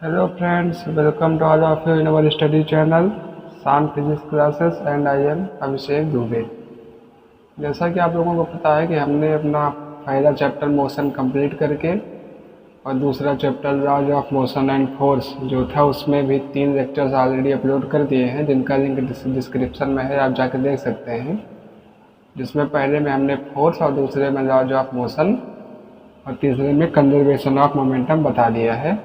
Hello friends, welcome to all of you in our study channel शाम physics classes and I am Abhishek Dubey. जैसा कि आप लोगों को पता है कि हमने अपना पहला चैप्टर मोशन कंप्लीट करके और दूसरा chapter laws of motion and force जो था उसमें भी 3 लेक्चर्स ऑलरेडी अपलोड कर दिए हैं, जिनका लिंक डिस्क्रिप्शन में है, आप जाकर देख सकते हैं। जिसमें पहले में हमने फोर्स और दूसरे में लॉज ऑफ मोशन और तीसरे में कंजर्वेशन ऑफ मोमेंटम बता दिया है।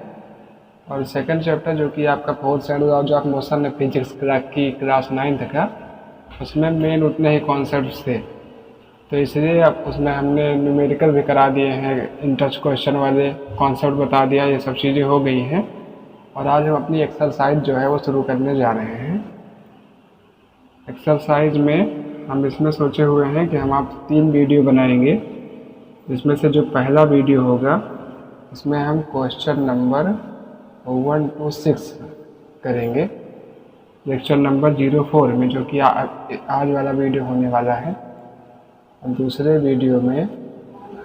और सेकंड चैप्टर जो कि आपका fourth and laws of motion physics की क्लास 9th का, उसमें मेन उतने ही कॉन्सेप्ट्स थे, तो इसलिए अब उसमें हमने न्यूमेरिकल भी करा दिए हैं, इंटरेस्ट क्वेश्चन वाले कॉन्सेप्ट बता दिया, ये सब चीज़ें हो गई हैं। और आज हम अपनी एक्सरसाइज जो है वो शुरू करने जा रहे हैं। एक्सरसाइज में हम इसमें सोचे हुए हैं कि हम आप 3 वीडियो बनाएंगे, जिसमें से जो पहला वीडियो होगा उसमें हम क्वेश्चन नंबर 1 to 6 करेंगे लेक्चर नंबर 04 में, जो कि आज वाला वीडियो होने वाला है। और दूसरे वीडियो में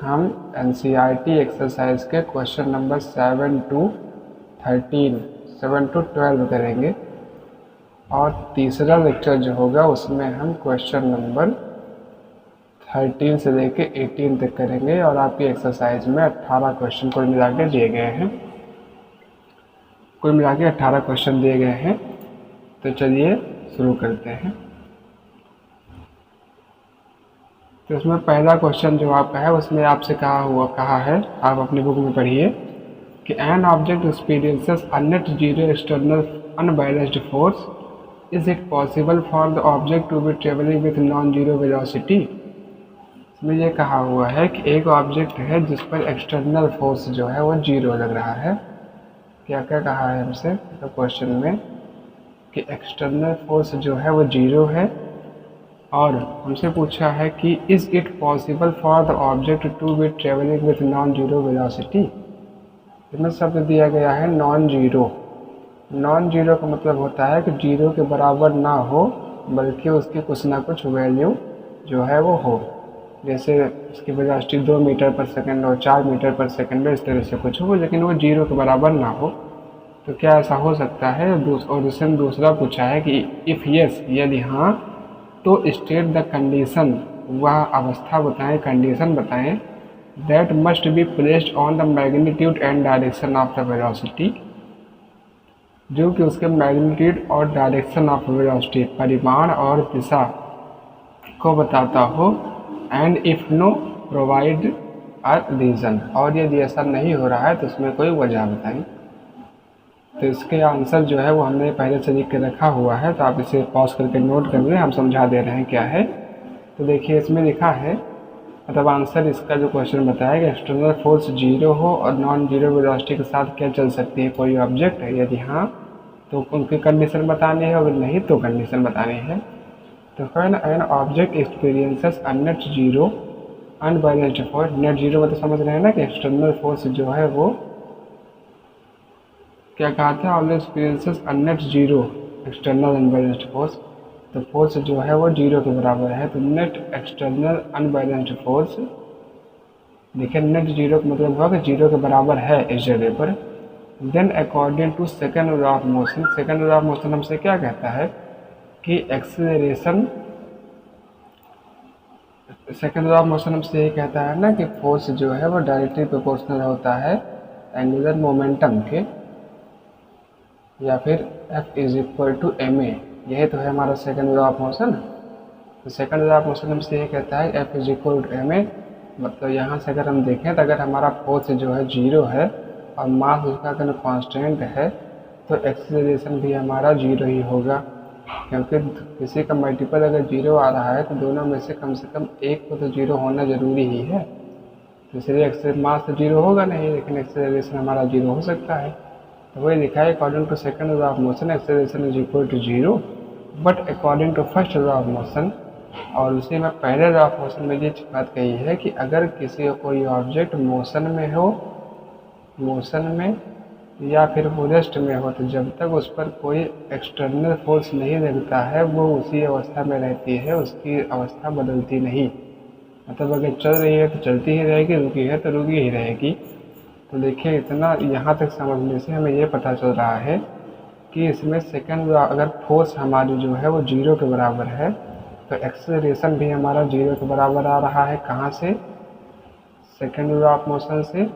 हम NCERT एक्सरसाइज के क्वेश्चन नंबर 7 to 12 करेंगे। और तीसरा लेक्चर जो होगा उसमें हम क्वेश्चन नंबर 13 से लेके 18 तक करेंगे। और आपकी एक्सरसाइज में 18 क्वेश्चन कुल मिला के दिए गए हैं, कुल मिला के 18 क्वेश्चन दिए गए हैं। तो चलिए शुरू करते हैं। तो इसमें पहला क्वेश्चन जो आपका है उसमें आपसे कहा है, आप अपनी बुक में पढ़िए कि an object experiences a net zero external unbalanced force, is it possible for the object to be travelling with non zero velocity. इसमें यह कहा हुआ है कि एक ऑब्जेक्ट है जिस पर एक्सटर्नल फोर्स जो है वो जीरो लग रहा है। क्या क्या कहा है हमसे तो क्वेश्चन में कि एक्सटर्नल फोर्स जो है वो जीरो है, और हमसे पूछा है कि is it possible for the object to be travelling with non zero velocity. इसमें शब्द दिया गया है नॉन जीरो। नॉन जीरो का मतलब होता है कि जीरो के बराबर ना हो, बल्कि उसकी कुछ ना कुछ वैल्यू जो है वो हो। जैसे उसकी वेलोसिटी 2 मीटर पर सेकंड और 4 मीटर पर सेकंड है, इस तरह से कुछ हो, लेकिन वो जीरो के बराबर ना हो। तो क्या ऐसा हो सकता है। और इसमें दूसरा पूछा है कि इफ़ यस, यदि हाँ, तो स्टेट द कंडीशन, वह अवस्था बताएं, कंडीशन बताएं, that must be placed on the magnitude and direction of the velocity, जो कि उसके मैग्नीट्यूड और डायरेक्शन ऑफ वेलोसिटी, परिमाण और दिशा को बताता हो। And if no, provide a reason, और यदि ऐसा नहीं हो रहा है तो उसमें कोई वजह बताएं। तो इसके आंसर जो है वो हमने पहले से लिख के रखा हुआ है, तो आप इसे पॉज करके नोट कर लें, हम समझा दे रहे हैं क्या है। तो देखिए इसमें लिखा है, मतलब आंसर इसका जो क्वेश्चन बताया कि एक्सटर्नल फोर्स जीरो हो और नॉन जीरो वेलोसिटी के साथ क्या चल सकती है कोई ऑब्जेक्ट है। यदि हाँ तो उनकी कंडीशन बतानी है, और नहीं तो कंडीशन बतानी है। तो when an object experiences a net zero unbalanced force, net zero मतलब समझ रहे हैं ना कि एक्सटर्नल फोर्स जो है वो क्या कहा था, all experiences a net zero external unbalanced force. तो फोर्स जो है वो जीरो के बराबर है। तो नेट एक्सटर्नल अनबैलेंस्ड फोर्स, देखिए नेट जीरो का मतलब हुआ कि जीरो के बराबर है इस जगह पर। Then according to second law of motion, second law of motion हमसे क्या कहता है कि acceleration, second law of motion हमसे ये कहता है ना कि फोर्स जो है वो डायरेक्टली प्रोपोर्शनल होता है एंगुलर मोमेंटम के, या फिर F is equal to ma। यही तो है हमारा सेकेंड लॉ ऑफ मोशन। तो सेकेंड लॉ ऑफ मोशन हमसे ये कहता है F is equal to ma। मतलब यहाँ से अगर हम देखें तो अगर हमारा फोर्स जो है जीरो है और मास उसका अगर कांस्टेंट है, तो एक्सेलरेशन भी हमारा जीरो ही होगा, क्योंकि किसी का मल्टीपल अगर जीरो आ रहा है तो दोनों में से कम एक को तो जीरो होना ज़रूरी ही है। तो इसलिए मास तो जीरो होगा नहीं, लेकिन एक्सेलरेशन हमारा जीरो हो सकता है। तो वही लिखा है according to second law of motion acceleration is equal to zero, but according to first law of motion, और उसी में पहले लॉ ऑफ मोशन में ये बात कही है कि अगर किसी कोई ऑब्जेक्ट मोशन में हो, मोशन में या फिर वो रेस्ट में हो, तो जब तक उस पर कोई एक्सटर्नल फोर्स नहीं लगता है वो उसी अवस्था में रहती है, उसकी अवस्था बदलती नहीं। मतलब अगर चल रही है तो चलती ही रहेगी, रुकी है तो रुकी ही रहेगी। तो देखिए इतना यहाँ तक समझने से हमें ये पता चल रहा है कि इसमें सेकंड अगर फोर्स हमारी जो है वो 0 के बराबर है तो एक्सेलरेशन भी हमारा 0 के बराबर आ रहा है। कहाँ से? सेकंड लॉ ऑफ मोशन से।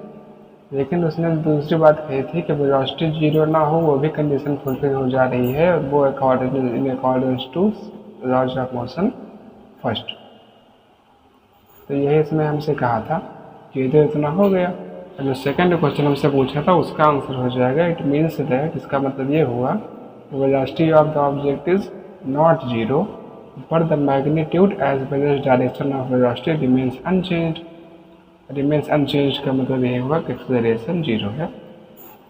लेकिन उसने दूसरी बात कही थी कि वेलोसिटी 0 ना हो, वो भी कंडीशन फुलफिल हो जा रही है, और वो in accordance to laws of motion first. तो यही इसमें हमसे कहा था कि इधर इतना हो गया। और जो सेकंड क्वेश्चन हमसे पूछा था उसका आंसर हो जाएगा इट मीन्स दैट, इसका मतलब ये हुआ velocity of the object is not 0 but the magnitude as well as direction of velocity remains unchanged. Remains unchanged का मतलब ये हुआ कि एक्सेलरेशन 0 है।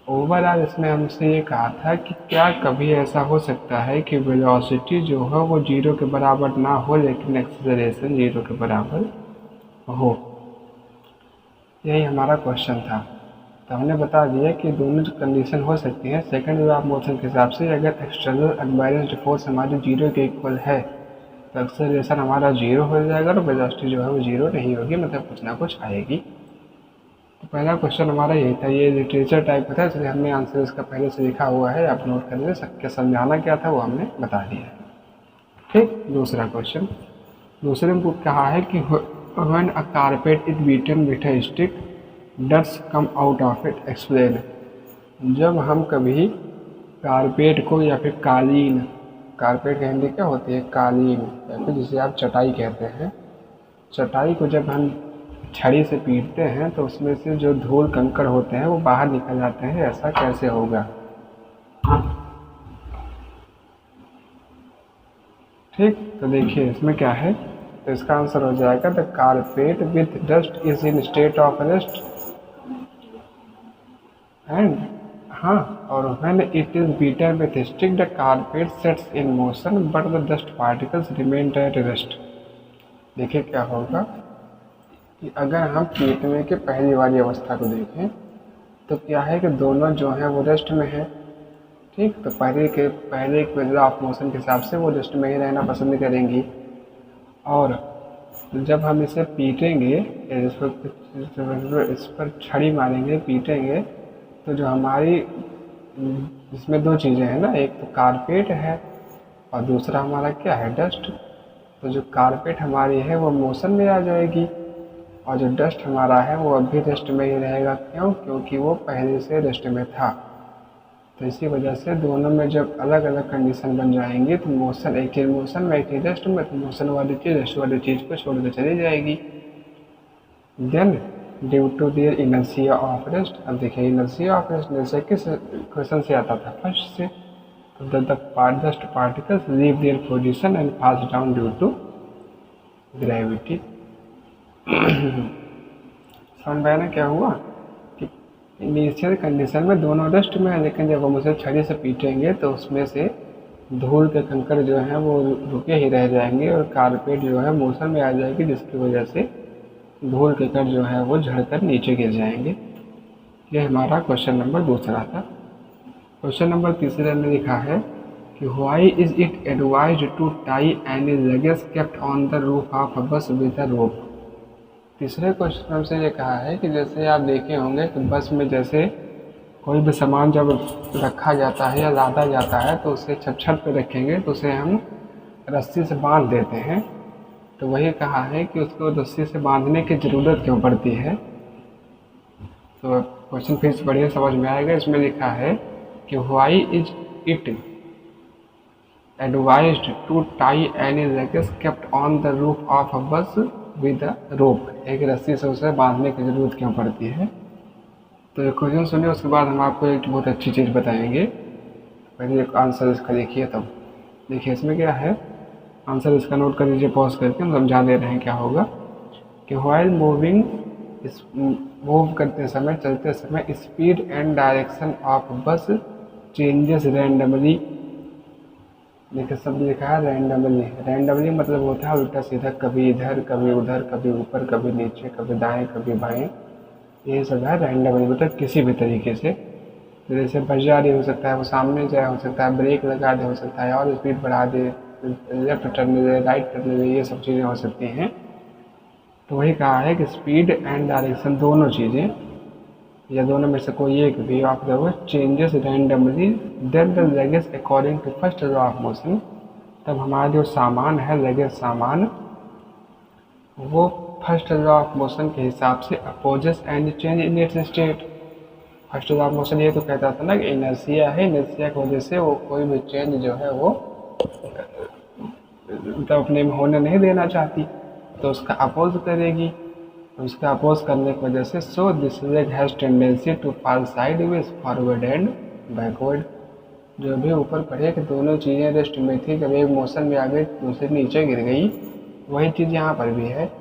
ओवरऑल इसमें हमसे ये कहा था कि क्या कभी ऐसा हो सकता है कि वेलोसिटी जो है वो 0 के बराबर ना हो लेकिन एक्सेलरेशन 0 के बराबर हो। यही हमारा क्वेश्चन था। तो हमने बता दिया कि दोनों कंडीशन हो सकती हैं सेकंड लॉ ऑफ मोशन के हिसाब से। अगर एक्सटर्नल अनबैलेंस्ड फोर्स हमारी 0 के इक्वल है तो एक्सेलरेशन हमारा 0 हो जाएगा और वेलोसिटी जो है वो 0 नहीं होगी, मतलब कुछ ना कुछ आएगी। तो पहला क्वेश्चन हमारा यही था। ये लिटरेचर टाइप का था इसलिए हमने आंसर इसका पहले से लिखा हुआ है, आप नोट कर लें। सबके समझाना क्या था वो हमने बता दिया। ठीक, दूसरा क्वेश्चन। दूसरे में कहा है कि when a carpet is beaten with a stick, dust come out of it, explain। जब हम कभी कारपेट को या फिर कालीन, कारपेट का हिंदी क्या होती है? कालीन, या फिर जिसे आप चटाई कहते हैं, चटाई को जब हम छड़ी से पीटते हैं तो उसमें से जो धूल कंकड़ होते हैं वो बाहर निकल जाते हैं, ऐसा कैसे होगा? ठीक, तो देखिए इसमें क्या है, तो इसका आंसर हो जाएगा the carpet with dust is in state of rest and और when it is beaten with stick the carpet sets in motion but the dust particles remain at rest. देखिए क्या होगा कि अगर हम पीटने के पहली वाली अवस्था को देखें तो क्या है कि दोनों जो हैं वो रेस्ट में है। ठीक, तो पहले एक लॉ ऑफ मोशन के हिसाब से वो रेस्ट में ही रहना पसंद करेंगी, और जब हम इसे पीटेंगे, इस पर छड़ी मारेंगे, पीटेंगे, तो जो हमारी इसमें दो चीज़ें हैं ना, एक तो कारपेट है और दूसरा हमारा क्या है? डस्ट। तो जो कारपेट हमारी है वो मोशन में आ जाएगी और जो डस्ट हमारा है वो अभी रेस्ट में ही रहेगा। क्यों? क्योंकि वो पहले से रेस्ट में था। तो इसी वजह से दोनों में जब अलग अलग कंडीशन बन जाएंगी तो मोशन, एक चीज़ मोशन में, एक चीज़ रेस्ट में, तो मोशन वाली चीज़ रेस्ट वाली चीज़ को छोड़ कर चली जाएगी। Then due to their inertia of rest. अब देखिए इनर्शिया ऑफ रेस्ट जैसे किस क्वेश्चन से आता था? फर्स्ट से। तो the dust particles leave their position and pass down due to gravity. समझ में क्या हुआ कि इनिशियल कंडीशन में दोनों रेस्ट में है, लेकिन जब हम उसे छड़ी से पीटेंगे तो उसमें से धूल के कंकड़ जो हैं वो रुके ही रह जाएंगे और कारपेट जो है मोशन में आ जाएगी, जिसकी वजह से धूल के कण जो है वो झड़कर नीचे गिर जाएंगे। ये हमारा क्वेश्चन नंबर दूसरा था। क्वेश्चन नंबर तीसरे में लिखा है कि why is it advised to tie any luggage kept on the roof of a bus with अ रोप। तीसरे क्वेश्चन में से ये कहा है कि जैसे आप देखे होंगे कि बस में जैसे कोई भी सामान जब रखा जाता है या लादा जाता है तो उसे छत पे रखेंगे तो उसे हम रस्सी से बांध देते हैं। तो वही कहा है कि उसको रस्सी से बांधने की ज़रूरत क्यों पड़ती है। तो क्वेश्चन फिर से बढ़िया समझ में आएगा। इसमें लिखा है कि why is it advised to tie any luggage kept on the roof of a bus with अ रोप। एक रस्सी से उसे बांधने की ज़रूरत क्यों पड़ती है। तो एक क्वेश्चन सुनिए, उसके बाद हम आपको एक बहुत अच्छी चीज़ बताएंगे। पहले एक आंसर इसका देखिए, तब देखिए इसमें क्या है। आंसर इसका नोट कर लीजिए पॉज करके, हम समझा दे रहे हैं क्या होगा कि व्हाइल मूव करते समय, चलते समय, स्पीड एंड डायरेक्शन ऑफ बस चेंजेस रैंडमली। देखिए शब्द लिखा है रैंडमली। रैंडमली मतलब होता है उल्टा सीधा, कभी इधर कभी उधर, कभी ऊपर कभी नीचे, कभी दाएं कभी बाएं। ये सब है रैंडमली, मतलब किसी भी तरीके से। तो जैसे बस जा रही हो सकता है वो सामने जाए, हो सकता है ब्रेक लगा दे, हो सकता है और स्पीड बढ़ा दे, लेफ्ट टर्न दे, राइट टर्न दे, ये सब चीज़ें हो सकती हैं। तो वही कहा है कि स्पीड एंड डायरेक्शन दोनों चीज़ें या दोनों में से कोई एक भी of the changes randomly then the luggage according to first law of motion, तब हमारा जो सामान है लगेज सामान वो फर्स्ट लॉ ऑफ मोशन के हिसाब से opposes and change in its state. First law of motion ये तो कहता था ना कि इनर्शिया है, इनर्शिया की वजह से वो कोई भी चेंज जो है वो तो अपने में होने नहीं देना चाहती, तो उसका अपोज करेगी। उसका अपोज करने की वजह से so this leg has tendency to fall sideways forward and backward. जो भी ऊपर पढ़े कि दोनों चीज़ें रेस्ट में थी, कभी एक मोशन में आ गई दूसरी नीचे गिर गई, वही चीज़ यहाँ पर भी है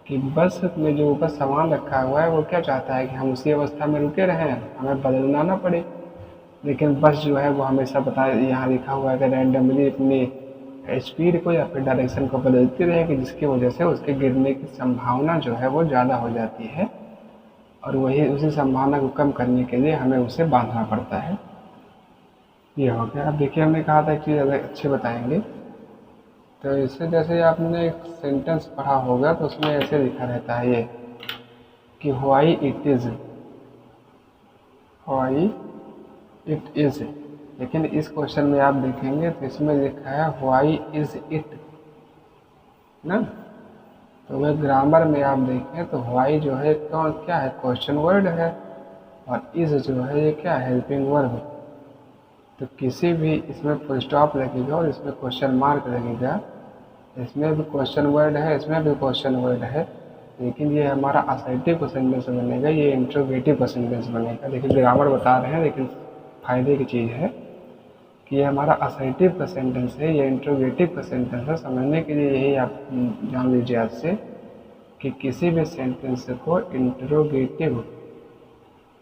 कि बस में जो ऊपर सामान रखा हुआ है वो क्या चाहता है कि हम उसी अवस्था में रुके रहें, हमें बदलना ना पड़े। लेकिन बस जो है वो हमेशा यहाँ लिखा हुआ है कि रैंडमली अपनी स्पीड को या फिर डायरेक्शन को बदलती रहेगी, जिसकी वजह से उसके गिरने की संभावना जो है वो ज़्यादा हो जाती है, और वही उसी संभावना को कम करने के लिए हमें उसे बांधना पड़ता है। ये हो गया। अब देखिए हमने कहा था कि अगर अच्छे बताएंगे तो इससे जैसे आपने एक सेंटेंस पढ़ा होगा तो उसमें ऐसे लिखा रहता है ये कि व्हाई इट इज़, लेकिन इस क्वेश्चन में आप देखेंगे तो इसमें लिखा है व्हाई इज़ इट ना। तो वह ग्रामर में आप देखें तो व्हाई जो है क्या है, क्वेश्चन वर्ड है, और इज़ जो है ये क्या है, हेल्पिंग वर्ब। तो किसी भी इसमें फुल स्टॉप लगेगा और इसमें क्वेश्चन मार्क लगेगा, इसमें भी क्वेश्चन वर्ड है, इसमें भी क्वेश्चन वर्ड है, लेकिन ये हमारा असर्टिव का सेंटेंस बनेगा, ये इंट्रोगेटिव का सेंटेंस बनेगा। देखिए ग्रामर बता रहे हैं, लेकिन फ़ायदे की चीज़ है कि ये हमारा असर्टिव का सेंटेंस है, ये इंट्रोगेटिव का सेंटेंस है। समझने के लिए यही आप जान लीजिए आज से कि किसी भी सेंटेंस को इंट्रोगेटिव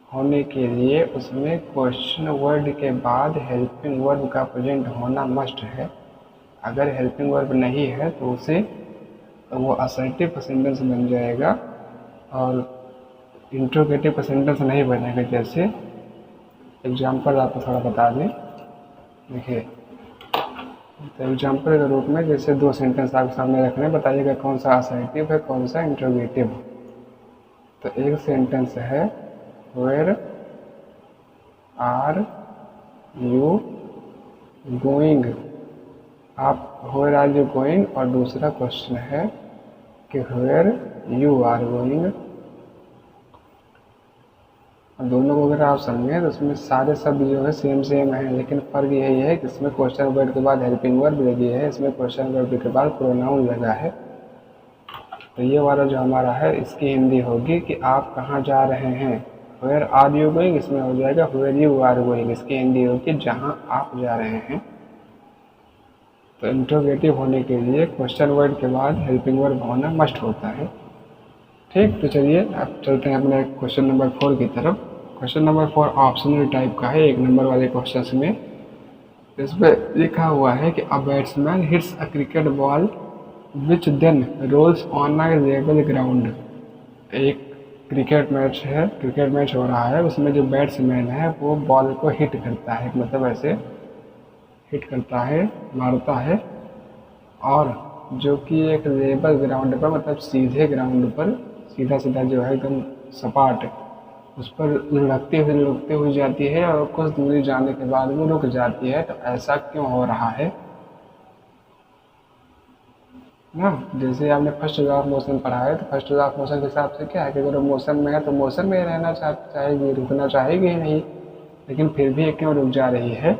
होने के लिए उसमें क्वेश्चन वर्ड के बाद हेल्पिंग वर्ब का प्रेजेंट होना मस्ट है। अगर हेल्पिंग वर्ब नहीं है तो उसे वो असर्टिव सेंटेंस बन जाएगा और इंट्रोगेटिव सेंटेंस नहीं बनेगा। जैसे एग्जाम्पल आपको थोड़ा बता दें, देखिए तो एग्जाम्पल के रूप में जैसे दो सेंटेंस आपके सामने रखने, बताइएगा कौन सा असर्टिव है कौन सा इंट्रोगेटिव। तो एक सेंटेंस है वेयर आर यू गोइंग, आप वेयर आर यू गोइंग, और दूसरा क्वेश्चन है कि वेयर यू आर गोइंग। दोनों को अगर आप समझें तो उसमें सारे शब्द जो है सेम है, लेकिन फ़र्क यही है कि इसमें क्वेश्चन वर्ड के बाद हेल्पिंग वर्ब लगी है, इसमें क्वेश्चन वर्ब के बाद प्रोनाउन लगा है। तो ये वाला जो हमारा है इसकी हिंदी होगी कि आप कहाँ जा रहे हैं, वेयर आर यू गोइंग, इसमें हो जाएगा वेयर यू आर गोइंग, इसकी हिंदी होगी जहाँ आप जा रहे हैं। तो इंट्रोगेटिव होने के लिए क्वेश्चन वर्ड के बाद हेल्पिंग वर्ब होना मस्ट होता है। ठीक, तो चलिए अब चलते हैं अपने क्वेश्चन नंबर 4 की तरफ। क्वेश्चन नंबर 4 ऑप्शनल टाइप का है, 1 नंबर वाले क्वेश्चन में इसमें लिखा हुआ है कि a batsman hits a cricket ball which then rolls on a level ground. एक क्रिकेट मैच हो रहा है, उसमें जो बैट्समैन है वो बॉल को हिट करता है, मतलब ऐसे हिट करता है, मारता है, और जो कि एक लेवल ग्राउंड पर, मतलब सीधे ग्राउंड पर, सीधा जो है एकदम सपाट, उस पर लुढ़कते हुए जाती है और कुछ दूरी जाने के बाद वो रुक जाती है। तो ऐसा क्यों हो रहा है ना। जैसे आपने फर्स्ट लॉ ऑफ मोशन पढ़ा है, तो फर्स्ट लॉ ऑफ मोशन के हिसाब से क्या है कि अगर मोशन में है तो मोशन में रहना चाहेगी, रुकना चाहेगी ही नहीं, लेकिन फिर भी क्यों रुक जा रही है।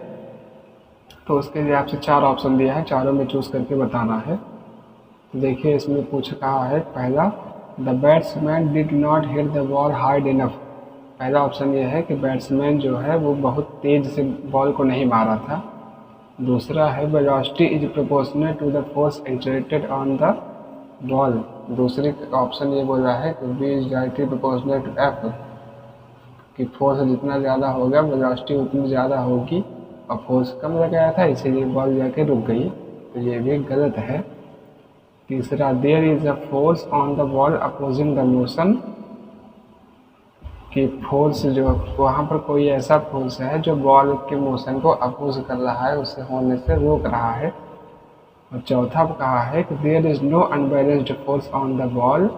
तो उसके लिए आपसे 4 ऑप्शन दिया है, चारों में चूज़ करके बताना है। तो देखिए इसमें कहा है पहला, the batsman did not hit the ball hard enough. पहला ऑप्शन ये है कि बैट्समैन जो है वो बहुत तेज़ से बॉल को नहीं मारा था। दूसरा है velocity is proportional to the force exerted on the ball. दूसरे ऑप्शन ये बोल रहा है कि B is directly proportional to F, कि फोर्स जितना ज़्यादा होगा वेलोसिटी उतनी ज़्यादा होगी, और फोर्स कम लगाया था इसीलिए बॉल जाके रुक गई, तो ये भी गलत है। तीसरा, there is a force on the ball opposing the motion, कि फोर्स जो वहाँ पर कोई ऐसा फोर्स है जो बॉल के मोशन को अपोज कर रहा है, उसे होने से रोक रहा है। और चौथा कहा है कि there is no unbalanced force on the ball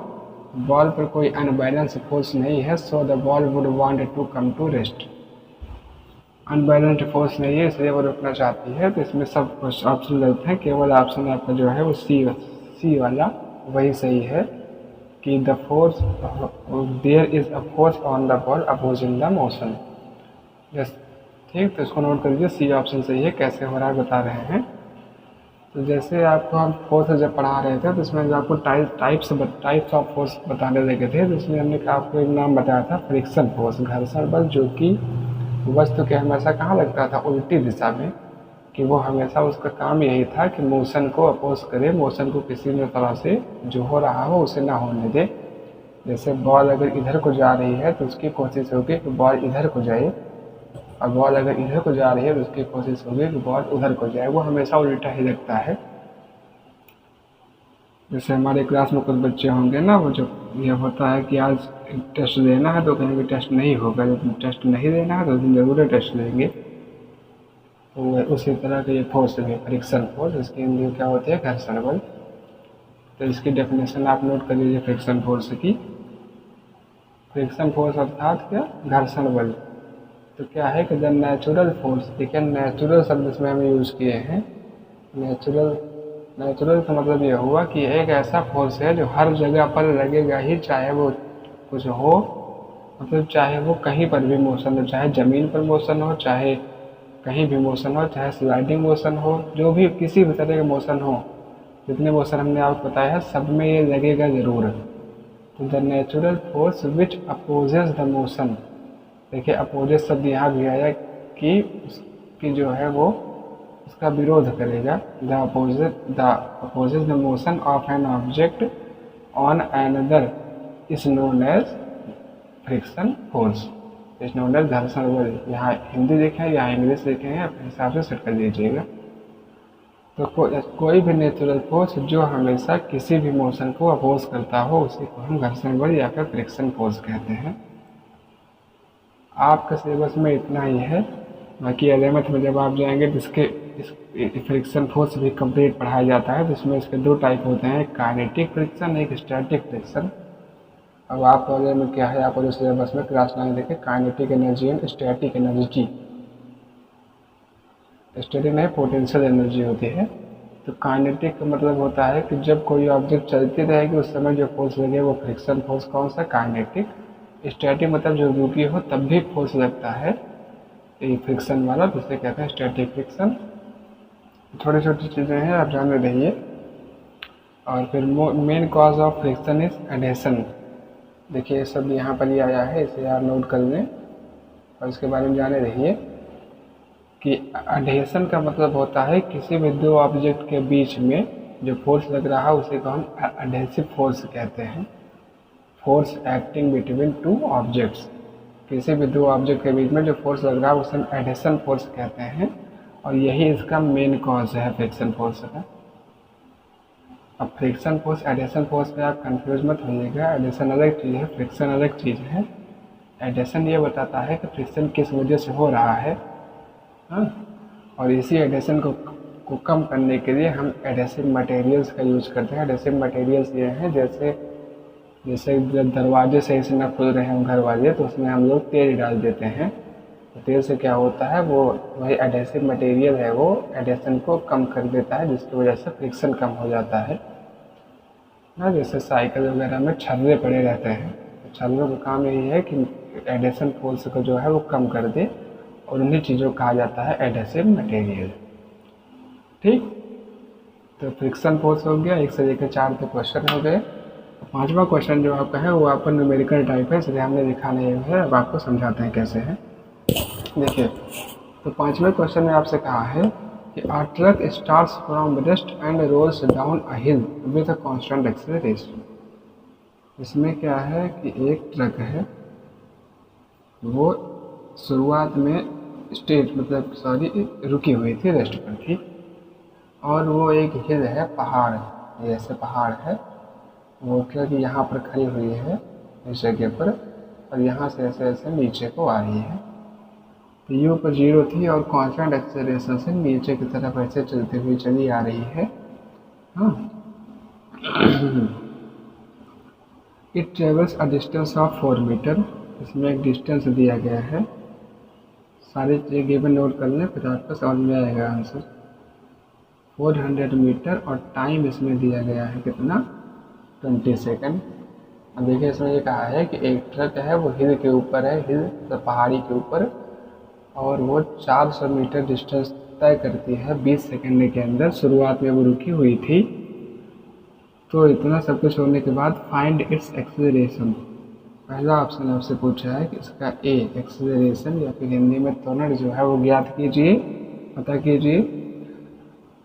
ball पर कोई अनबैलेंस फोर्स नहीं है, so the ball would want to come to rest. Unbalanced force नहीं है इसलिए वो रुकना चाहती है। तो इसमें सब कुछ ऑप्शन गलत हैं, केवल ऑप्शन आपका जो है वो सी वाला वही सही है कि the force there is a force on the ball opposing the motion. Yes, ठीक, तो इसको नोट कर लीजिए, सी ऑप्शन सही है। कैसे हो रहा है बता रहे हैं। तो जैसे आपको हम फोर्स जब पढ़ा रहे थे तो इसमें जो आपको टाइप्स ऑफ फोर्स बताने लगे थे, तो इसमें हमने आपको एक नाम बताया था फ्रिक्शन फोर्स, घर्षण बल, जो कि वस्तु के हमेशा कहाँ लगता था, उल्टी दिशा में, कि वो हमेशा उसका काम यही था कि मोशन को अपोज करे, मोशन को किसी भी तरह से जो हो रहा हो उसे ना होने दे। जैसे बॉल अगर इधर को जा रही है तो उसकी कोशिश होगी कि बॉल इधर को जाए, और बॉल अगर इधर को जा रही है तो उसकी कोशिश होगी कि बॉल उधर को जाए, वो हमेशा उल्टा ही लगता है। जैसे हमारे क्लास में कुछ बच्चे होंगे ना, वो जो ये होता है कि आज टेस्ट देना है तो कहेंगे टेस्ट नहीं होगा, जब टेस्ट नहीं देना है तो दिन ज़रूर टेस्ट लेंगे। तो उसी तरह का ये फोर्स है फ्रिक्शन फोर्स, इसकी हिंदी क्या होती है, घर्षण बल। तो इसकी डेफिनेशन आप नोट कर लीजिए फ्रिक्शन फोर्स की। फ्रिक्शन फोर्स अर्थात क्या, घर्षण बल। तो क्या है कि द नेचुरल फोर्स, देखिए नेचुरल शब्द इसमें हम यूज़ किए हैं। नेचुरल का मतलब ये हुआ कि एक ऐसा फोर्स है जो हर जगह पर लगेगा ही, चाहे वो कुछ हो, मतलब चाहे वो कहीं पर भी मोशन हो, चाहे ज़मीन पर मोशन हो, चाहे कहीं भी मोशन हो, चाहे स्लाइडिंग मोशन हो, जो भी किसी भी तरह का मोशन हो, जितने मोशन हमने आपको बताया है सब में ये लगेगा ज़रूर। तो the natural force which opposes the motion, देखिए अपोजिट शब्द यहाँ भी आया कि उसकी जो है वो उसका विरोध करेगा। The opposite the motion of an object on another is known as friction force, is known as घर्षण बल। यहाँ हिंदी देखें या इंग्लिश देखें हैं, अपने हिसाब से सेट कर लीजिएगा। तो कोई भी नेचुरल फोर्स जो हमेशा किसी भी मोशन को अपोज करता हो उसी को हम घर्षण बल या फिर फ्रिक्शन फोर्स कहते हैं। आपका सिलेबस में इतना ही है, बाकी 11th में जब आप जाएंगे तो इसके फ्रिक्शन फोर्स भी कंप्लीट पढ़ाया जाता है। तो इसमें इसके दो टाइप होते हैं, एक काइनेटिक फ्रिक्शन, एक स्टैटिक फ्रिक्शन। अब आप वाले में क्या है, आपको जो सिलेबस में क्लास 9 देखें, kinetic energy and static energy. Static नहीं, पोटेंशियल एनर्जी होती है। तो काइनेटिक का मतलब होता है कि जब कोई ऑब्जेक्ट चलती रहेगी उस समय जो फोर्स लगे वो फ्रिक्शन फोर्स कौन सा, काइनेटिक। स्टैटिक मतलब जो रुकी हो तब भी फोर्स लगता है, ये फ्रिक्शन वाला, जिसे कहते हैं स्टैटिक फ्रिक्शन। छोटी छोटी चीज़ें हैं, आप जान रहिए। और फिर main cause of friction is adhesion. देखिए ये सब यहाँ पर ही आया है, इसे आप नोट कर लें और इसके बारे में जाने रहिए कि एडेशन का मतलब होता है किसी भी दो ऑब्जेक्ट के बीच में जो फोर्स लग रहा है उसे को हम एडेसिव फोर्स कहते हैं। Force acting between two objects, किसी भी दो ऑब्जेक्ट के बीच में जो फोर्स लग रहा है उसे हम एडेशन फोर्स कहते हैं, और यही इसका मेन कॉज है फ्रिक्शन फोर्स का। अब फ्रिक्शन फोर्स एडेशन फोर्स में आप कंफ्यूज मत होइएगा, एडेशन अलग चीज़ है, फ्रिक्शन अलग चीज़ है। एडेशन ये बताता है कि फ्रिक्शन किस वजह से हो रहा है, हाँ, और इसी एडेशन को कम करने के लिए हम एडेसिव मटेरियल्स का यूज़ करते हैं। एडेसिव मटेरियल्स ये हैं जैसे जब दरवाजे सही से न खुल रहे हैं घर वाले तो उसमें हम लोग तेल डाल देते हैं। तो तेल से क्या होता है, वो वही एडेसिव मटेरियल है, वो एडेशन को कम कर देता है, जिसकी वजह से फ्रिक्शन कम हो जाता है ना। जैसे साइकिल वगैरह में छर्रे पड़े रहते हैं, तो छर्रों का काम यही है कि एडेशन फोर्स को जो है वो कम कर दे, और उन्हीं चीज़ों को कहा जाता है एडेसिव मटेरियल। ठीक, तो फ्रिक्शन फोर्स हो गया, 1 से लेकर 4 तक क्वेश्चन हो गए। 5वां क्वेश्चन जो आपका है वो आपका न्यूमेरिकल टाइप है, इसलिए हमने लिखा नहीं है, अब आपको समझाते हैं कैसे है। देखिए, तो 5वें क्वेश्चन में आपसे कहा है कि a truck starts from rest and rolls down a hill with a constant acceleration. इसमें क्या है कि एक ट्रक है, वो शुरुआत में रुकी हुई थी, रेस्ट पर थी, और वो एक हिल है, पहाड़, जैसे पहाड़ है, वो ट्रक यहाँ पर खड़ी हुई है इस जगह पर, और यहाँ से ऐसे ऐसे नीचे को आ रही है। तो यू पर 0 थी और कांस्टेंट एक्सेलरेशन से नीचे की तरफ ऐसे चलती हुई चली आ रही है, हाँ। It travels a distance of 4 metre. इसमें एक डिस्टेंस दिया गया है, सारी चीज़ें गिवन नोट कर लें फिर आपको समझ में आएगा आंसर। 400 मीटर और टाइम इसमें दिया गया है कितना, 20 सेकेंड। अब देखिए इसमें ये कहा है कि एक ट्रक है वो हिल के ऊपर है, हिल तो पहाड़ी के ऊपर, और वो 400 मीटर डिस्टेंस तय करती है 20 सेकंड के अंदर। शुरुआत में वो रुकी हुई थी। तो इतना सब कुछ होने के बाद फाइंड इट्स एक्सेलरेशन। पहला ऑप्शन आपसे पूछा है कि इसका ए एक्सेलरेशन या फिर हिंदी में त्वरण जो है वो ज्ञात कीजिए, पता कीजिए।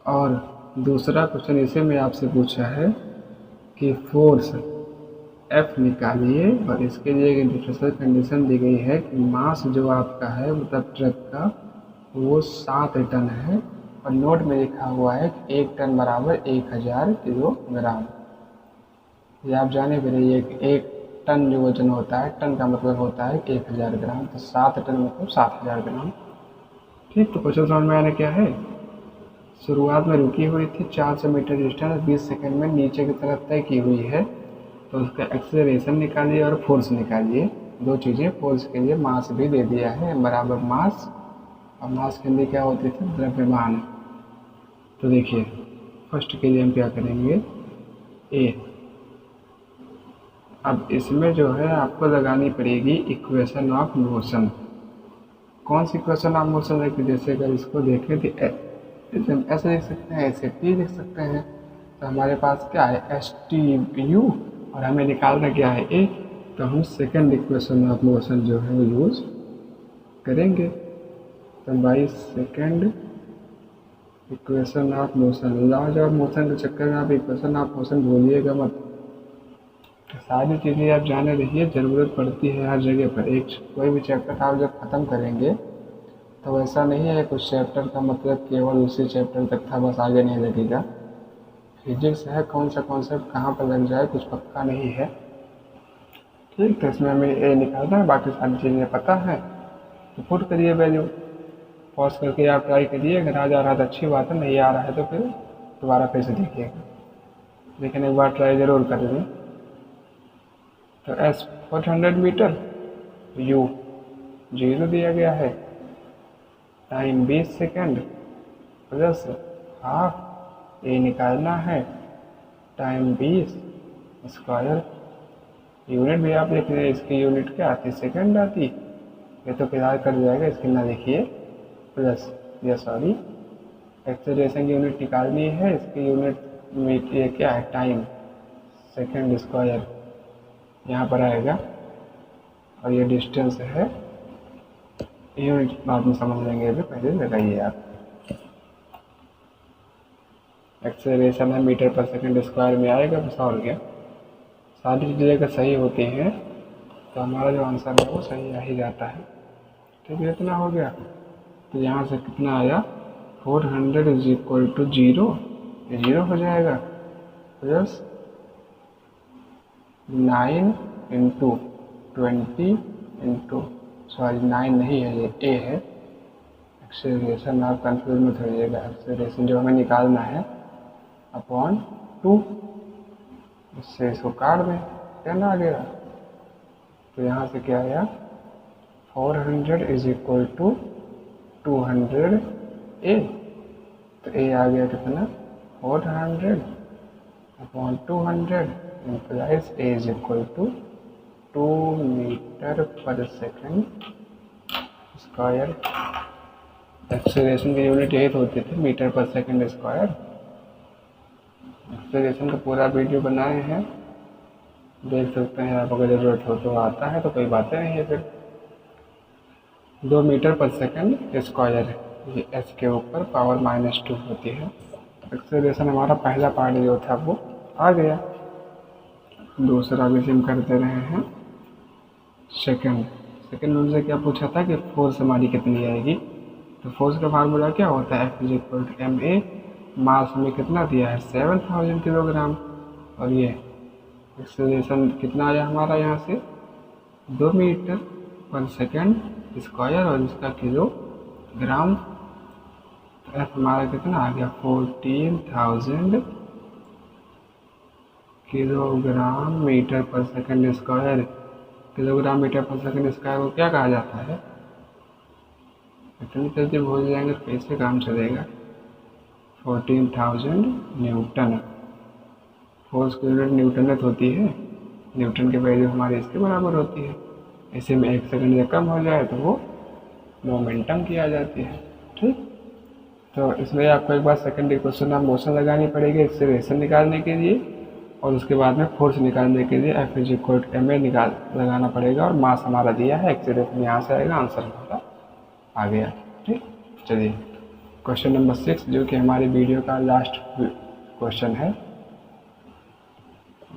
और दूसरा क्वेश्चन इसी में आपसे पूछा है कि फोर्स एफ निकालिए, और इसके लिए एक डिफरेंशियल कंडीशन दी गई है कि मास जो आपका है मतलब ट्रक का वो 7 टन है, और नोट में लिखा हुआ है कि 1 टन बराबर 1000 किलोग्राम। ये आप जाने भी रहिए कि 1 टन जो वजन होता है, टन का मतलब होता है 1000 ग्राम, तो 7 टन मतलब 7000 ग्राम। ठीक, तो क्वेश्चन समझ में आने क्या है, शुरुआत में रुकी हुई थी 400 मीटर डिस्टेंस 20 सेकंड में नीचे की तरफ तय की हुई है, तो उसका एक्सेलरेशन निकालिए और फोर्स निकालिए। दो चीज़ें, फोर्स के लिए मास भी दे दिया है, बराबर मास, और मास के लिए क्या होती थी, द्रव्यमान। तो देखिए फर्स्ट के लिए हम क्या करेंगे, ए। अब इसमें जो है आपको लगानी पड़ेगी इक्वेशन ऑफ मोशन। कौन सी इक्वेशन ऑफ मोशन है कि जैसे अगर इसको देखें तो हम ऐसे लिख सकते हैं, ऐसे टी लिख सकते हैं। तो हमारे पास क्या है, एस टी यू, और हमें निकालना क्या है, ए। तो हम सेकंड इक्वेशन ऑफ मोशन जो है वो यूज करेंगे। तो by second equation of motion, laws of motion के चक्कर में आप इक्वेशन ऑफ मोशन भूलिएगा मत। तो सारी चीज़ें आप जाने रहिए, ज़रूरत पड़ती है हर जगह पर। एक कोई भी चैप्टर आप जब ख़त्म करेंगे तो ऐसा नहीं है कुछ चैप्टर का मतलब केवल उसी चैप्टर तक था, बस आगे नहीं लगेगा। फिजिक्स है, कौन सा कॉन्सेप्ट कहाँ पर लग जाए कुछ पक्का नहीं है। ठीक, तो इसमें हमें ए निकालना है, बाकी सारी चीज़ें पता है। तो पुट करिए वैल्यू, पॉज करके आप ट्राई करिए, अगर आ जा रहा है तो अच्छी बात है, नहीं आ रहा है तो फिर दोबारा फिर से देखिएगा, लेकिन एक बार ट्राई ज़रूर कर लें। तो एस 400 मीटर, यू 0 दिया गया है, टाइम 20 सेकेंड प्लस हाफ, ए निकालना है, टाइम 20 स्क्वायर। यूनिट भी आप देख रहे हैं, इसकी यूनिट क्या आती, सेकेंड आती, ये तो फिलहाल कर जाएगा, इसकी ना देखिए, प्लस या सॉरी एक्सेलरेशन की यूनिट निकालनी है, इसकी यूनिट में ये क्या है, टाइम, सेकेंड स्क्वायर यहाँ पर आएगा, और ये डिस्टेंस है, यूनिट बाद में समझ लेंगे, अभी पहले लगाइए आप। एक्सेलरेशन है मीटर पर सेकंड स्क्वायर में आएगा, बस और क्या। सारी चीज़ें अगर सही होती हैं तो हमारा जो आंसर है वो सही आ ही जाता है। ठीक है, इतना हो गया। तो यहाँ से कितना आया, 400 इज इक्वल टू 0, ये 0 हो जाएगा, प्लस 9 इंटू 20 इंटू, सॉरी 9 नहीं है, ये ए है। एक्सेलरेशन आप कंफ्यूज मत होइएगा, एक्सेलरेशन जो हमें निकालना है अपॉन 2, इससे इसको काट दें, क्या ना आ गया। तो यहाँ से क्या आया, 400 इज इक्वल टू 200 ए। तो ए आ गया कितना, 400 upon 200 implies a is equal to 2 metre per second square. Acceleration की यूनिट यही तो होती थी, metre per second square. Acceleration का पूरा वीडियो बनाए हैं, देख सकते हैं आप, अगर ज़रूरत हो तो आता है, तो कोई बातें नहीं है फिर। 2 मीटर पर सेकेंड स्क्वायर, ये एच के ऊपर पावर -2 होती है। एक्सेलरेशन हमारा पहला पार्ट जो था वो आ गया। दूसरा भी सिम करते रहे हैं, सेकेंड उनसे क्या पूछा था कि फोर्स हमारी कितनी आएगी। तो फोर्स का फार्मूला क्या होता है, F is equal to ma। Mass में कितना दिया है, 7000 किलोग्राम, और ये एक्सेलरेशन कितना आया हमारा यहाँ से, 2 मीटर पर सेकेंड स्क्वायर, और इसका किलोग्राम। तो एफ हमारा कितना आ गया, 14,000 kilogram metre per second square. Kilogram metre per second square को क्या कहा जाता है? इतनी जल्दी भूल जाएंगे तो कैसे काम चलेगा? 14,000 न्यूटन। फोर्स की यूनिट न्यूटन होती है। न्यूटन की वैल्यू हमारी इसके बराबर होती है। इसे में 1 सेकंड से कम हो जाए तो वो मोमेंटम की आ जाती है। ठीक, तो इसलिए आपको एक बार सेकंड इक्वेशन ऑफ मोशन लगानी पड़ेगी एक्सेलरेशन निकालने के लिए, और उसके बाद में फोर्स निकालने के लिए F is equal to ma लगाना पड़ेगा, और मास हमारा दिया है, एक्सेलरेशन यहाँ से आएगा, आंसर हमारा आ गया। ठीक, चलिए क्वेश्चन नंबर 6 जो कि हमारी वीडियो का लास्ट क्वेश्चन है।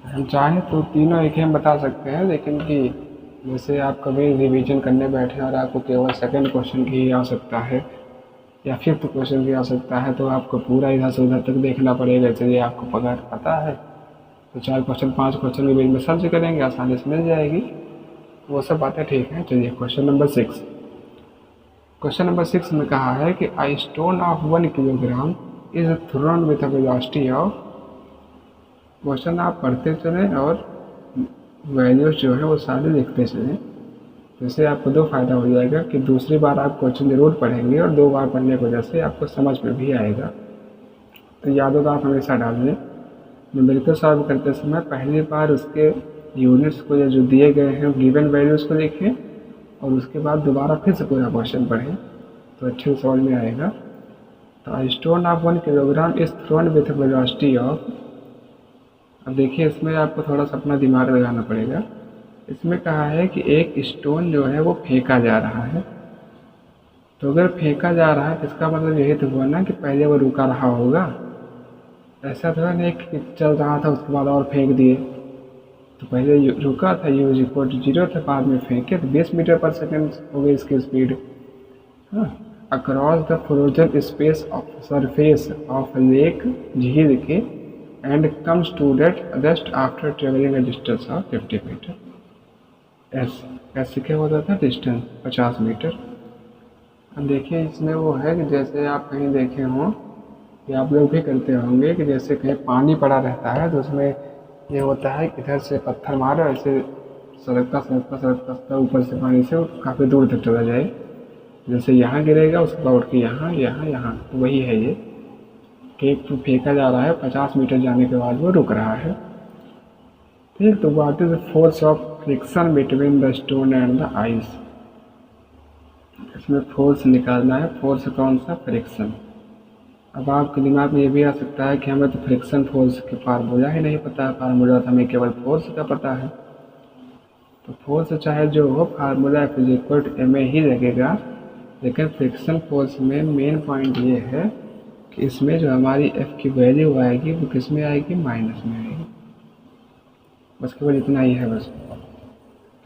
हम चाहें तो तीनों एक ही हम बता सकते हैं, लेकिन कि जैसे आप कभी रिवीजन करने बैठे और आपको केवल सेकंड क्वेश्चन की ही आवश्यकता है या फिफ्थ क्वेश्चन की आवश्यकता है तो आपको पूरा इधर से उधर तक देखना पड़ेगा। चलिए आपको अगर पता है तो 4 क्वेश्चन 5 क्वेश्चन के बीच में सर्च करेंगे, आसानी से मिल जाएगी, वो सब बातें ठीक हैं। चलिए क्वेश्चन नंबर 6। क्वेश्चन नंबर 6 में कहा है कि I stone of 1 kilogram is thrown with a velocity of. Question आप पढ़ते चलें और वैल्यूज जो है वो सारे लिखते चलें, तो इससे आपको 2 फायदा हो जाएगा कि दूसरी बार आप क्वेश्चन जरूर पढ़ेंगे और 2 बार पढ़ने की वजह से आपको समझ में भी आएगा। तो यादों का आप हमेशा डाल लें। न्यूमेरिकल सॉल्व करते समय पहली बार उसके यूनिट्स को या जो दिए गए हैं गिवन वैल्यूज़ को लिखें, और उसके बाद दोबारा फिर से पूरा क्वेश्चन पढ़ें तो अच्छे से समझ में आएगा। तो I stone of 1 kilogram is thrown with velocity of. अब देखिए इसमें आपको थोड़ा सा अपना दिमाग लगाना पड़ेगा। इसमें कहा है कि एक स्टोन जो है वो फेंका जा रहा है, तो अगर फेंका जा रहा है तो इसका मतलब यही तो हुआ ना कि पहले वो रुका रहा होगा। ऐसा थोड़ा नहीं कि चल रहा था उसके बाद और फेंक दिए, तो पहले रुका था, u इज इक्वल टू 0 था, बाद में फेंके तो 20 मीटर पर सेकेंड हो गई इसकी speed. Across the frozen space of surface of lake, झील के, and comes to date just after travelling a distance of 50 metre. S क्या होता था? Distance 50 metre. अब देखिए इसमें वो है कि जैसे आप कहीं देखे हों कि आप लोग भी करते होंगे कि जैसे कहीं पानी पड़ा रहता है तो उसमें ये होता है कि इधर से पत्थर मारो, ऐसे सरकता सरकता सरकता सरकता ऊपर से पानी से काफ़ी दूर तक चला जाए। जैसे यहाँ गिरेगा उसके बाद उठ के यहाँ यहाँ यहाँ, तो वही है ये कि एक तो फेंका जा रहा है, 50 मीटर जाने के बाद वो रुक रहा है। ठीक, तो what is the force of friction between the stone and the ice. इसमें फोर्स निकालना है। फोर्स कौन सा? फ्रिक्शन। अब आपके दिमाग में ये भी आ सकता है कि हमें तो फ्रिक्शन फोर्स के फार्मूला ही नहीं पता है, फार्मूला तो हमें केवल फोर्स का पता है। तो फोर्स चाहे जो हो, formula F is equal to ma ही लगेगा, लेकिन फ्रिक्शन फोर्स में मेन पॉइंट ये है कि इसमें जो हमारी F की वैल्यू आएगी वो किस में आएगी? माइनस में आएगी। बस केवल इतना ही है बस।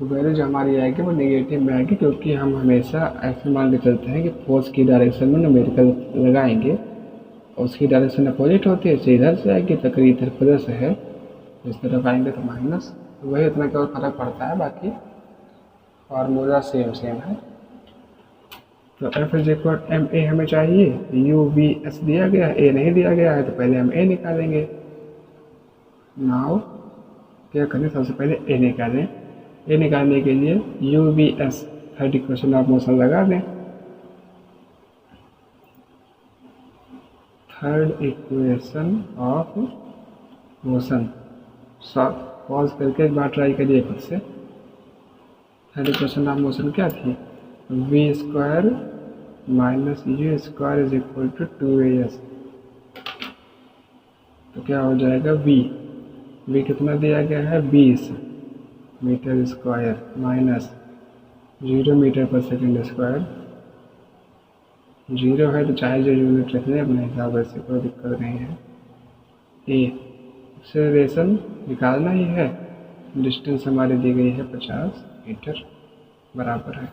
तो वैल्यू जो हमारी आएगी वो नेगेटिव में आएगी, क्योंकि हम हमेशा ऐसे मान के चलते हैं कि फोर्स की डायरेक्शन में न्यूमेरिकल लगाएंगे, उसकी डायरेक्शन अपोजिट होती है, इधर से आएगी तो इधर प्लस है, इस तरफ आएंगे तो माइनस। तो वही इतना केवल फर्क पड़ता है, बाकी फार्मूला सेम है। तो F इज इक्वल ma हमें चाहिए, u v s दिया गया है, a नहीं दिया गया है, तो पहले हम a निकालेंगे। नाउ क्या करें? सबसे पहले a निकालें। a निकालने के लिए u v s third equation of motion लगा दें। Third equation of motion pause करके एक बार ट्राई करिए खुद से। थर्ड इक्वेशन ऑफ मोशन क्या थी? v square minus u square is equal to 2as। तो क्या हो जाएगा? v कितना दिया गया है? 20 metre square minus 0 metre per second square. 0 है तो चाहे जो यूनिट रख लें अपने हिसाब से, कोई दिक्कत नहीं है। ए एक्सेलरेशन निकालना ही है, डिस्टेंस हमारी दी गई है 50 मीटर बराबर है।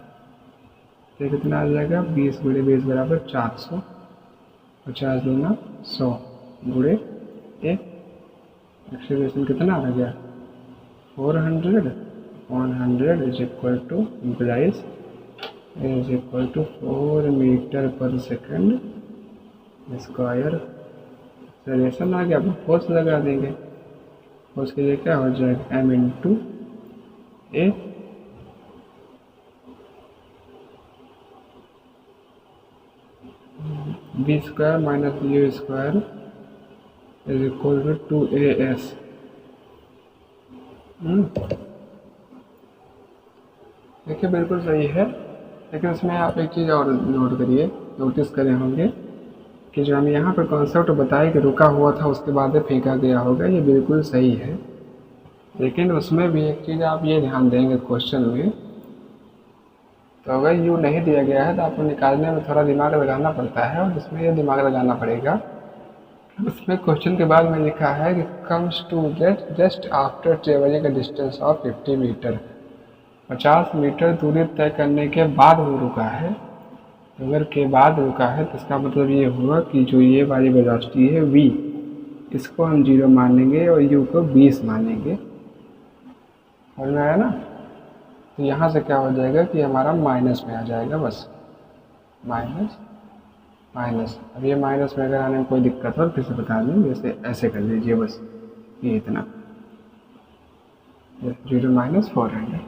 तो कितना आ जाएगा? 20 गुणे 20 बराबर 400, 50 दूना 100 गुणे ए। एक्सेलरेशन कितना आ गया? 400 upon 100 is equal to implies is equal to 4 metre per second square. Acceleration आ गया, अब फोर्स लगा देंगे। उसके लिए क्या हो जाएगा m into a b square minus u square is equal to 2as। देखिए बिल्कुल सही है, लेकिन इसमें आप एक चीज़ और नोट करिए, नोटिस करे होंगे कि जो हम यहाँ पर कॉन्सेप्ट बताए कि रुका हुआ था उसके बाद फेंका गया होगा, ये बिल्कुल सही है। लेकिन उसमें भी एक चीज़ आप ये ध्यान देंगे क्वेश्चन में, तो अगर यू नहीं दिया गया है तो आपको निकालने में थोड़ा दिमाग लगाना पड़ता है, और इसमें ये दिमाग लगाना पड़ेगा। उसमें क्वेश्चन के बाद में लिखा है कि comes to that just after travelling a distance of 50 metre. 50 metre दूरी तय करने के बाद वो रुका है। अगर के बाद रुका है तो इसका मतलब ये हुआ कि जो ये वाली वेलोसिटी है v, इसको हम 0 मानेंगे और u को 20 मानेंगे। समझ में आया ना? तो यहाँ से क्या हो जाएगा कि हमारा माइनस में आ जाएगा, बस माइनस माइनस। अब ये माइनस में अगर आने में कोई दिक्कत हो फिर से बता दें, जैसे ऐसे कर लीजिए बस, ये इतना 0 माइनस 400।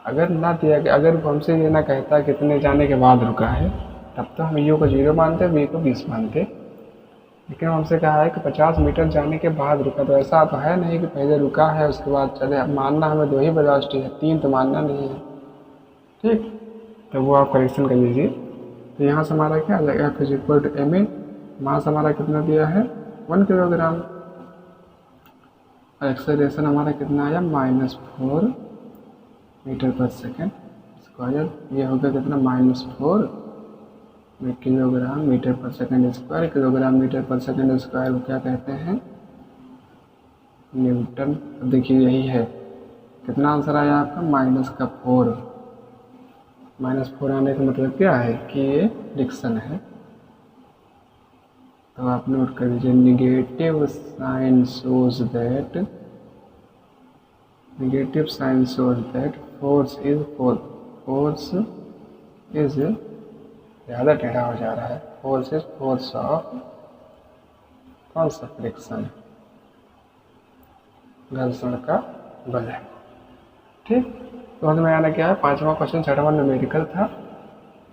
अगर ना दिया गया, अगर हमसे ये ना कहता कितने जाने के बाद रुका है, तब तो हम यू को 0 मानते, वी को 20 मानते। लेकिन हमसे कहा है कि 50 मीटर जाने के बाद रुका, तो ऐसा तो है नहीं कि पहले रुका है उसके बाद चले। अब मानना हमें 2 ही वेलोसिटी है, 3 तो मानना नहीं है। ठीक, तो वो आप करेक्शन कर लीजिए। तो यहाँ से हमारा क्या आ जाएगा, F is equal to M A, mass हमारा कितना दिया है 1 किलोग्राम, और एक्सेलरेशन हमारा कितना आया -4 मीटर पर सेकेंड स्क्वायर। ये हो गया कितना -4 kilogram metre per second square. Kilogram metre per second square को क्या कहते हैं, न्यूटन। देखिए यही है, कितना आंसर आया आपका -4। -4 आने का मतलब क्या है कि ये डिक्शन है, तो आप नोट कर लीजिए। Negative sign shows that force is ज़्यादा टेढ़ा हो जा रहा है, फोर्स इज फोर्स ऑफ कौन सा फ्रिक्शन, घर्षण का बल है। ठीक, तो समझ में आना क्या है। 5वां क्वेश्चन 6वां न्यूमेरिकल था,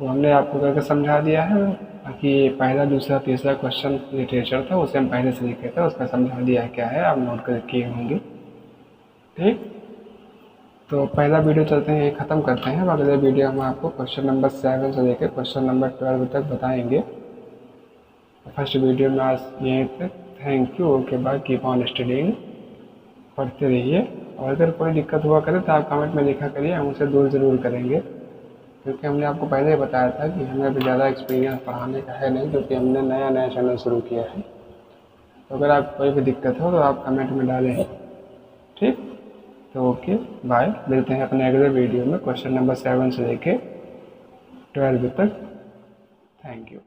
वो हमने आपको करके समझा दिया है। बाकी पहला दूसरा तीसरा क्वेश्चन लिटरेचर था, उसे हम पहले से लिखे थे, उसमें समझा दिया है क्या है, आप नोट कर किए होंगे। ठीक, तो पहला वीडियो चलते हैं, ये ख़त्म करते हैं। अगले वीडियो में आपको क्वेश्चन नंबर 7 से लेकर क्वेश्चन नंबर 12 तक बताएंगे। फर्स्ट वीडियो में आज यहीं तक। Thank you, okay bye, keep on studying, पढ़ते रहिए। और अगर कोई दिक्कत हुआ करे तो आप कमेंट में लिखा करिए, हम उसे दूर ज़रूर करेंगे, क्योंकि हमने आपको पहले ही बताया था कि हमें अभी ज़्यादा एक्सपीरियंस पढ़ाने का है नहीं, क्योंकि हमने नया चैनल शुरू किया है। तो अगर आप कोई भी दिक्कत हो तो आप कमेंट में डालें। ठीक, तो ओके बाय, मिलते हैं अपने अगले वीडियो में क्वेश्चन नंबर 7 से लेके 12 तक। Thank you.